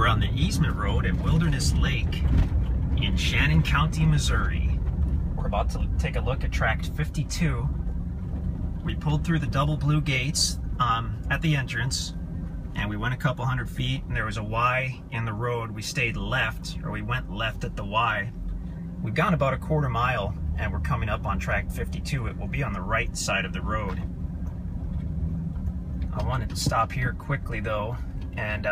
We're on the easement road at Wilderness Lake in Shannon County, Missouri. We're about to take a look at Tract 52. We pulled through the double blue gates at the entrance, and we went a couple hundred feet, and there was a Y in the road. We stayed left, or we went left at the Y. We've gone about a quarter mile, and we're coming up on Tract 52. It will be on the right side of the road. I wanted to stop here quickly though, and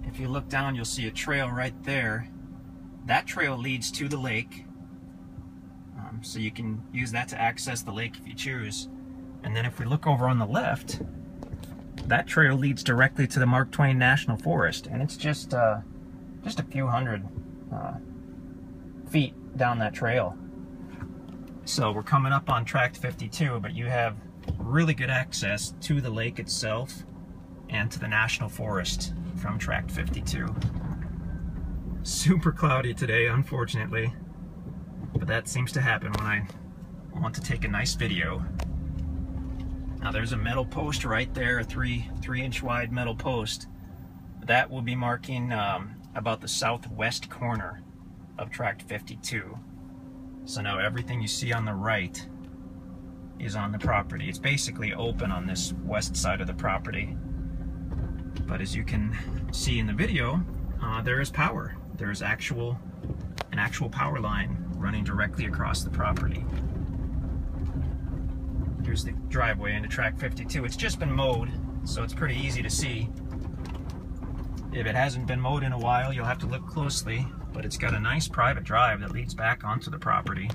if you look down, you'll see a trail right there. That trail leads to the lake, so you can use that to access the lake if you choose. And then if we look over on the left, that trail leads directly to the Mark Twain National Forest, and it's just a few hundred feet down that trail. So we're coming up on Tract 52, but you have really good access to the lake itself and to the National Forest from Tract 52. Super cloudy today, unfortunately, but that seems to happen when I want to take a nice video. Now there's a metal post right there, a 3-inch wide metal post. That will be marking about the southwest corner of Tract 52. So now everything you see on the right is on the property. It's basically open on this west side of the property. But as you can see in the video, there is power. There is an actual power line running directly across the property. Here's the driveway into Tract 52. It's just been mowed, so it's pretty easy to see. If it hasn't been mowed in a while, you'll have to look closely, but it's got a nice private drive that leads back onto the property.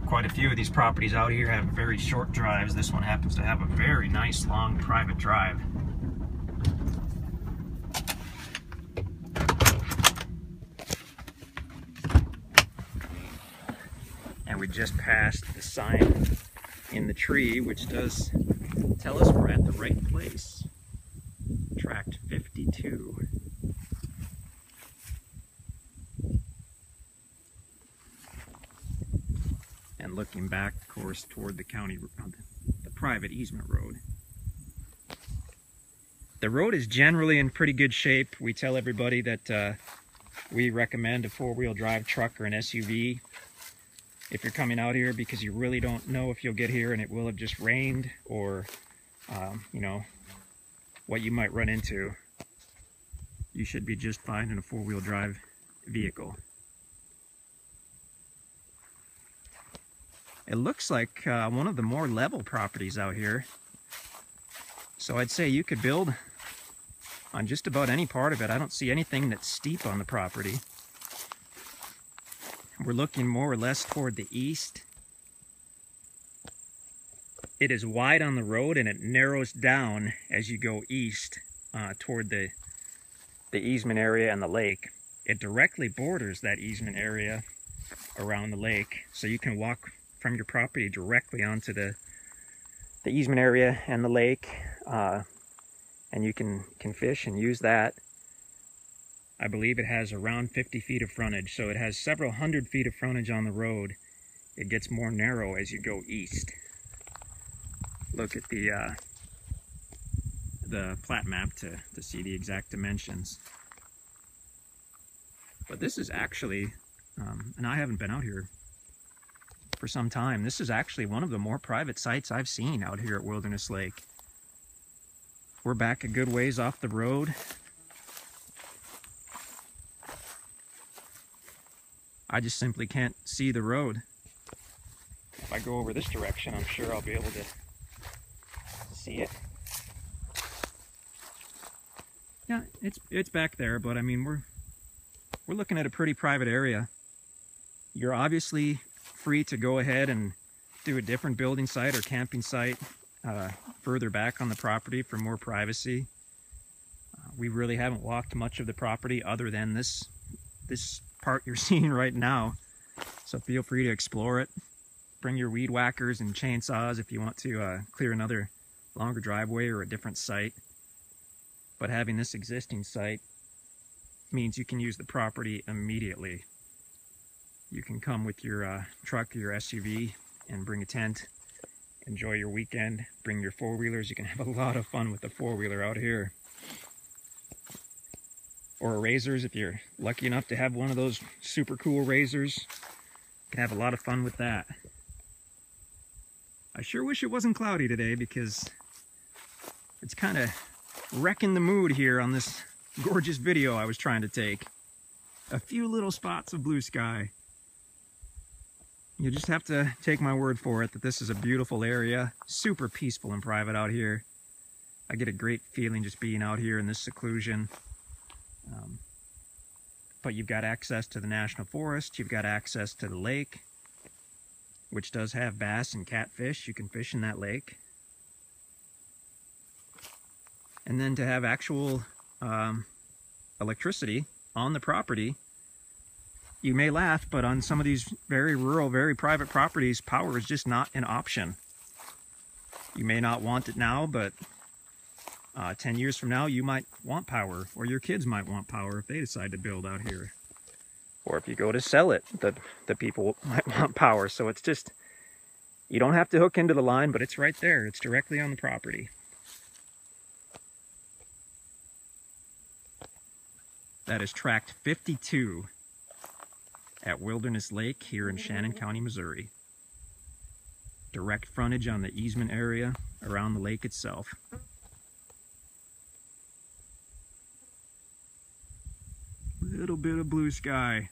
Quite a few of these properties out here have very short drives. This one happens to have a very nice long private drive. And we just passed the sign in the tree, which does tell us we're at the right place. Tract 52. And looking back, of course, toward the county, the private easement road. The road is generally in pretty good shape. We tell everybody that we recommend a four-wheel drive truck or an SUV if you're coming out here, because you really don't know if you'll get here and it will have just rained, or you know, what you might run into. You should be just fine in a four-wheel drive vehicle. It looks like one of the more level properties out here. So I'd say you could build on just about any part of it. I don't see anything that's steep on the property. We're looking more or less toward the east. It is wide on the road and it narrows down as you go east toward the easement area and the lake. It directly borders that easement area around the lake, so you can walk from your property directly onto the easement area and the lake, and you can fish and use that. I believe it has around 50 feet of frontage, so it has several hundred feet of frontage on the road. It gets more narrow as you go east. Look at the plat map to see the exact dimensions. But this is actually, and I haven't been out here for some time, this is actually one of the more private sites I've seen out here at Wilderness Lake. We're back a good ways off the road. I just simply can't see the road. If I go over this direction, I'm sure I'll be able to see it. Yeah, it's back there, but I mean, we're looking at a pretty private area. You're obviously free to go ahead and do a different building site or camping site further back on the property for more privacy. We really haven't walked much of the property other than this part you're seeing right now, so feel free to explore it. Bring your weed whackers and chainsaws if you want to clear another longer driveway or a different site. But having this existing site means you can use the property immediately. You can come with your truck or your SUV and bring a tent enjoy your weekend. Bring your four-wheelers. You can have a lot of fun with the four-wheeler out here. Or razors, if you're lucky enough to have one of those super cool razors. You can have a lot of fun with that. I sure wish it wasn't cloudy today, because it's kind of wrecking the mood here on this gorgeous video I was trying to take. A few little spots of blue sky. You just have to take my word for it that this is a beautiful area, super peaceful and private out here. I get a great feeling just being out here in this seclusion. But you've got access to the national forest, you've got access to the lake, which does have bass and catfish. You can fish in that lake. And then to have actual electricity on the property. You may laugh, but on some of these very rural, very private properties, power is just not an option. You may not want it now, but 10 years from now, you might want power, or your kids might want power if they decide to build out here. Or if you go to sell it, the people might want power. So it's just, you don't have to hook into the line, but it's right there. It's directly on the property. That is Tract 52 at Wilderness Lake here in Shannon County, Missouri. Direct frontage on the easement area around the lake itself. Little bit of blue sky.